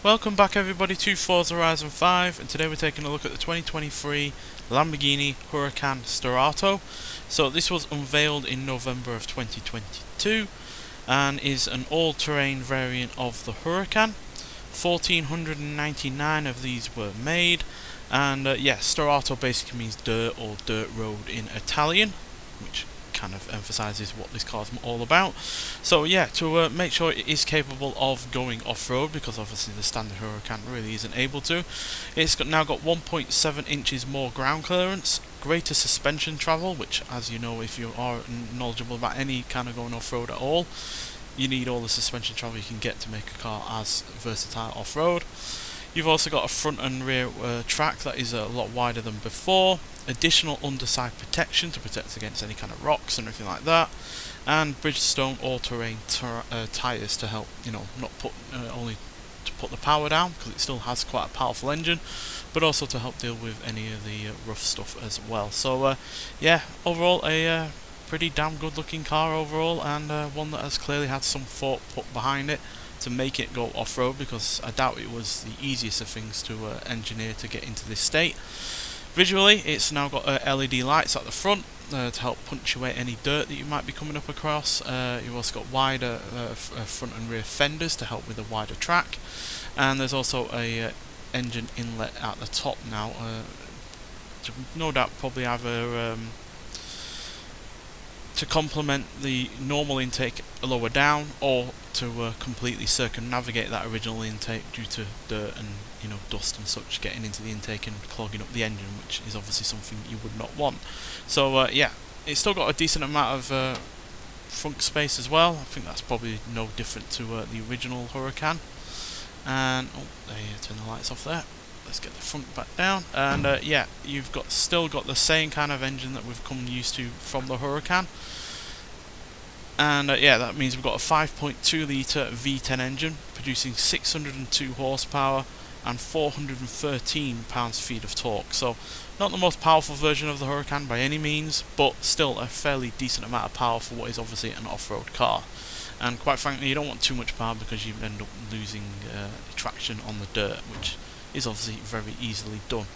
Welcome back everybody to Forza Horizon 5, and today we're taking a look at the 2023 Lamborghini Huracán Sterrato. So this was unveiled in November of 2022 and is an all-terrain variant of the Huracan. 1,499 of these were made, and Sterrato basically means dirt or dirt road in Italian, which kind of emphasizes what this car is all about. So yeah, to make sure it is capable of going off-road, because obviously the standard Huracan really isn't able to. It's now got 1.7 inches more ground clearance, greater suspension travel, which, as you know, if you are knowledgeable about any kind of going off-road at all, you need all the suspension travel you can get to make a car as versatile off-road. You've also got a front and rear track that is a lot wider than before, additional underside protection to protect against any kind of rocks and everything like that, and Bridgestone all-terrain tyres to help, not put only to put the power down, because it still has quite a powerful engine, but also to help deal with any of the rough stuff as well. So yeah, overall a pretty damn good looking car overall, and one that has clearly had some thought put behind it to make it go off-road, because I doubt it was the easiest of things to engineer to get into this state. Visually, it's now got LED lights at the front to help punctuate any dirt that you might be coming up across. You've also got wider front and rear fenders to help with a wider track, and there's also a engine inlet at the top now, to no doubt probably either to complement the normal intake lower down, or to completely circumnavigate that original intake due to dirt and dust and such getting into the intake and clogging up the engine, which is obviously something you would not want. So yeah, it's still got a decent amount of front space as well. I think that's probably no different to the original Huracan. And there you turn the lights off there. Let's get the front back down, and yeah, you've still got the same kind of engine that we've come used to from the Huracan, and yeah, that means we've got a 5.2 litre V10 engine producing 602 horsepower and 413 pounds-feet of torque. So not the most powerful version of the Huracan by any means, but still a fairly decent amount of power for what is obviously an off-road car. And quite frankly, you don't want too much power, because you end up losing traction on the dirt, which is obviously very easily done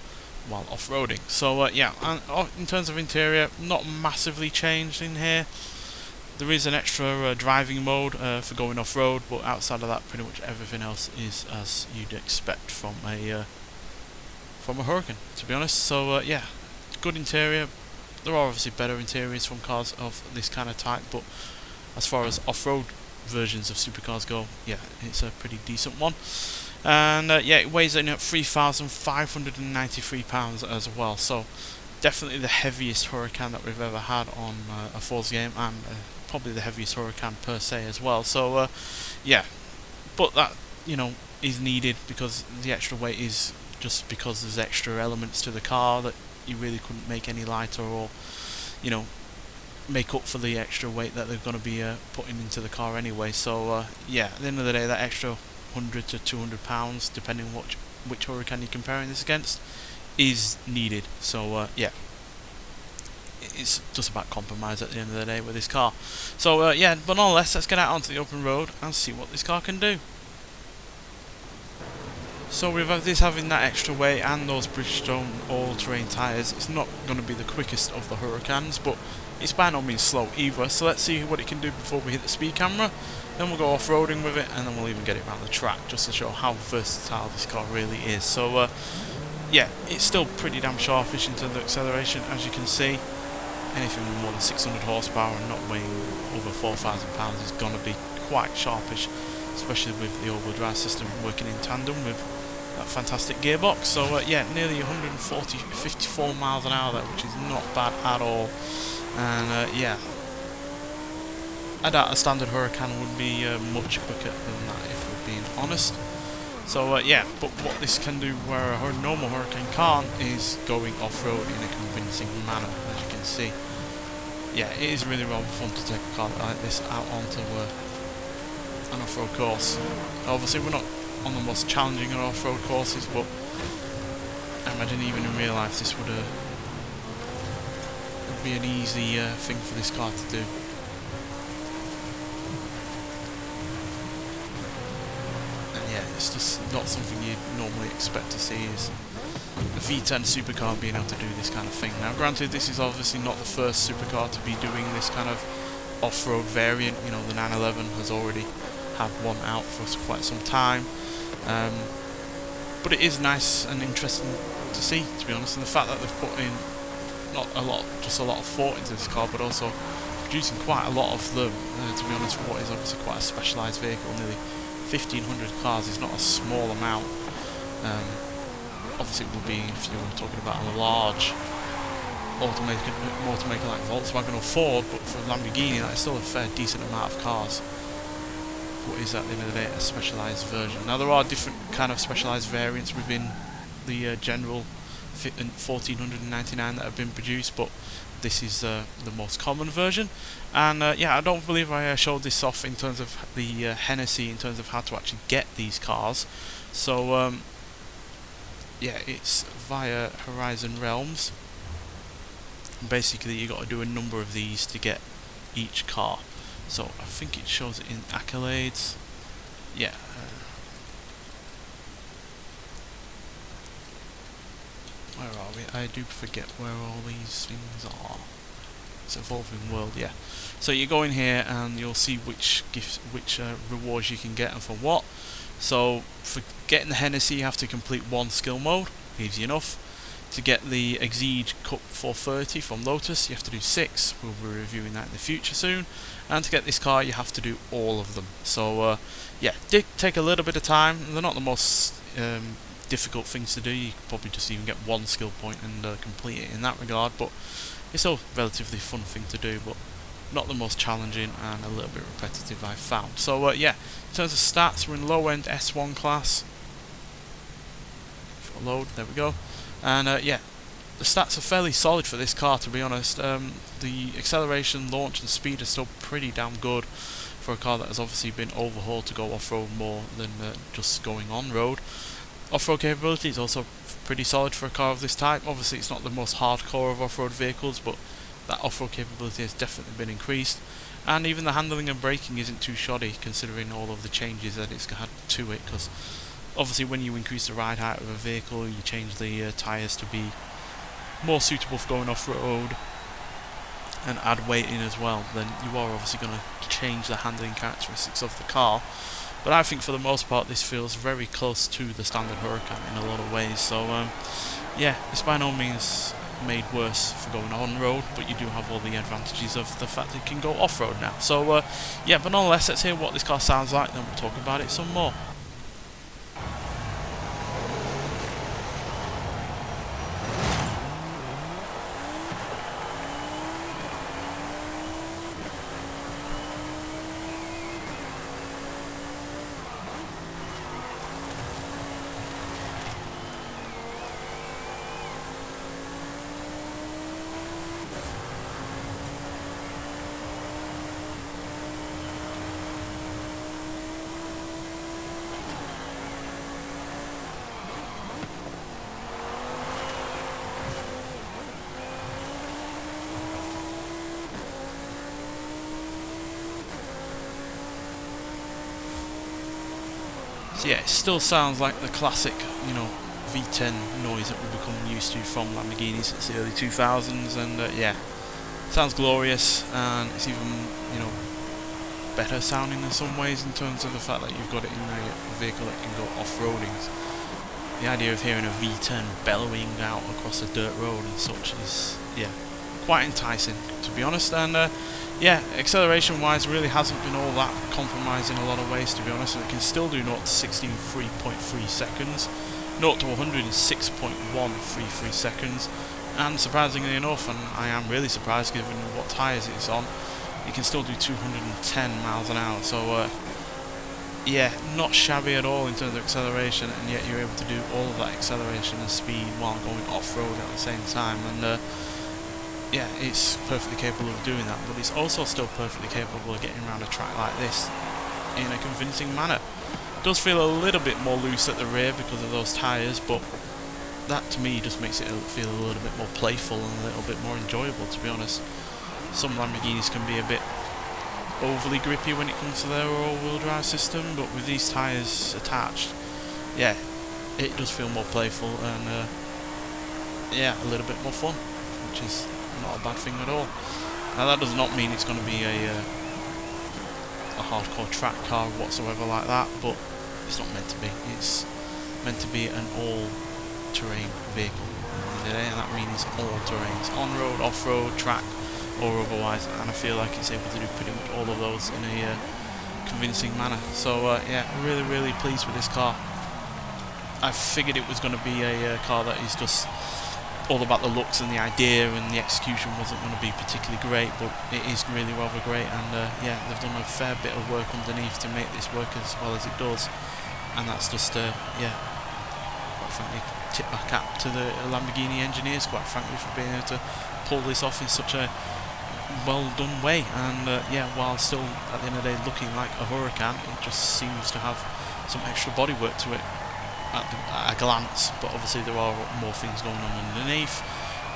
while off-roading. So yeah, and in terms of interior, not massively changed in here. There is an extra driving mode for going off-road, but outside of that, pretty much everything else is as you'd expect from a Huracan, to be honest. So yeah, good interior. There are obviously better interiors from cars of this kind of type, but as far as off-road versions of supercars go, yeah, it's a pretty decent one. And yeah, it weighs in at 3,593 pounds as well, so definitely the heaviest Huracan that we've ever had on a Forza game, and probably the heaviest Huracan per se as well. So yeah, but that is needed, because the extra weight is just because there's extra elements to the car that you really couldn't make any lighter, or make up for the extra weight that they're going to be putting into the car anyway. So yeah, at the end of the day, that extra 100 to 200 pounds, depending on which Huracan you're comparing this against, is needed. So yeah, it's just about compromise at the end of the day with this car. So yeah, but nonetheless, let's get out onto the open road and see what this car can do. So with this having that extra weight and those Bridgestone all-terrain tyres, it's not going to be the quickest of the Huracans, but it's by no means slow either. So let's see what it can do before we hit the speed camera. Then we'll go off-roading with it, and then we'll even get it around the track, just to show how versatile this car really is. So yeah, it's still pretty damn sharpish in terms of acceleration, as you can see. Anything with more than 600 horsepower and not weighing over 4,000 pounds is going to be quite sharpish, especially with the all-wheel drive system working in tandem with that fantastic gearbox. So yeah, nearly 54 miles an hour there, which is not bad at all. And yeah, I doubt a standard Huracan would be much quicker than that, if we're being honest. So yeah, but what this can do where a normal Huracan can't is going off-road in a convincing manner, as you can see. Yeah, it is really rather fun to take a car like this out onto an off-road course. Obviously we're not on the most challenging of off-road courses, but I imagine even in real life this would be an easy thing for this car to do. And yeah, it's just it's not something you'd normally expect to see, is a V10 supercar being able to do this kind of thing. Now granted, this is obviously not the first supercar to be doing this kind of off-road variant. You know, the 911 has already had one out for quite some time, but it is nice and interesting to see, to be honest, and the fact that they've put in not a lot, just a lot of thought into this car, but also producing quite a lot of them, to be honest, for what is obviously quite a specialised vehicle. Nearly 1,500 cars is not a small amount. Obviously it would be if you were talking about a large automaker like Volkswagen or Ford, but for Lamborghini that is still a fair decent amount of cars. What is at the end of the day a specialised version. Now there are different kind of specialised variants within the general 1499 that have been produced, but this is the most common version. And yeah, I don't believe I showed this off in terms of the Hennessy, in terms of how to actually get these cars. So yeah, it's via Horizon Realms. Basically you got to do a number of these to get each car. So I think it shows it in accolades. Yeah. Where are we? I do forget where all these things are. It's Evolving World, yeah. So you go in here and you'll see which gifts, which rewards you can get and for what. So for getting the Hennessy you have to complete 1 skill mode, easy enough. To get the Exceed Cup 430 from Lotus you have to do 6, we'll be reviewing that in the future soon. And to get this car you have to do all of them. So yeah, take a little bit of time. They're not the most difficult things to do. You can probably just even get 1 skill point and complete it in that regard, but it's a relatively fun thing to do, but not the most challenging and a little bit repetitive I've found. So yeah, in terms of stats, we're in low end S1 class. Load, there we go. And yeah, the stats are fairly solid for this car, to be honest. The acceleration, launch and speed are still pretty damn good for a car that has obviously been overhauled to go off-road more than just going on-road. Off-road capability is also pretty solid for a car of this type. Obviously it's not the most hardcore of off-road vehicles, but that off-road capability has definitely been increased. And even the handling and braking isn't too shoddy, considering all of the changes that it's had to it, because obviously when you increase the ride height of a vehicle, you change the tyres to be more suitable for going off-road and add weight in as well, then you are obviously going to change the handling characteristics of the car. But I think for the most part this feels very close to the standard Huracan in a lot of ways. So yeah, it's by no means made worse for going on-road, but you do have all the advantages of the fact that it can go off-road now. So yeah, but nonetheless, let's hear what this car sounds like, then we'll talk about it some more. So yeah, it still sounds like the classic, you know, V10 noise that we've become used to from Lamborghini since the early 2000s, and yeah, sounds glorious, and it's even, you know, better sounding in some ways in terms of the fact that you've got it in a vehicle that can go off-roading. The idea of hearing a V10 bellowing out across a dirt road and such is, yeah, quite enticing, to be honest. And yeah, acceleration wise really hasn't been all that compromised in a lot of ways, to be honest. And it can still do 0 to 60 in 3.3 seconds, 0 to 100 in 6.133 seconds, and surprisingly enough, and I am really surprised given what tyres it's on, it can still do 210 miles an hour. So yeah, not shabby at all in terms of acceleration, and yet you're able to do all of that acceleration and speed while going off-road at the same time. And yeah, it's perfectly capable of doing that, but it's also still perfectly capable of getting around a track like this in a convincing manner. It does feel a little bit more loose at the rear because of those tyres, but that to me just makes it feel a little bit more playful and a little bit more enjoyable, to be honest. Some Lamborghinis can be a bit overly grippy when it comes to their all-wheel drive system, but with these tyres attached, yeah, it does feel more playful and yeah, a little bit more fun, which is not a bad thing at all. Now that does not mean it's going to be a hardcore track car whatsoever like that, but it's not meant to be. It's meant to be an all-terrain vehicle, and that means all terrains, on-road, off-road, track, or otherwise, and I feel like it's able to do pretty much all of those in a convincing manner. So yeah, really pleased with this car. I figured it was going to be a car that is just all about the looks and the idea, and the execution wasn't going to be particularly great, but it is really rather great, and yeah, they've done a fair bit of work underneath to make this work as well as it does, and that's just yeah, quite frankly, tip my cap to the Lamborghini engineers, quite frankly, for being able to pull this off in such a well done way. And yeah, while still at the end of the day looking like a Huracan, it just seems to have some extra bodywork to it at a glance, but obviously there are more things going on underneath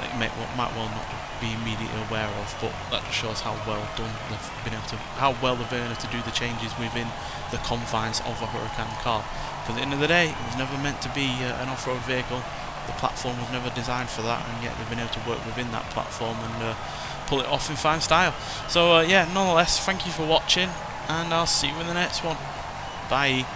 that you might well not be immediately aware of, but that just shows how well done they've been able to, how well they've been able to do the changes within the confines of a Huracan car. Because at the end of the day, it was never meant to be an off-road vehicle. The platform was never designed for that, and yet they've been able to work within that platform and pull it off in fine style. So yeah, nonetheless, thank you for watching, and I'll see you in the next one. Bye.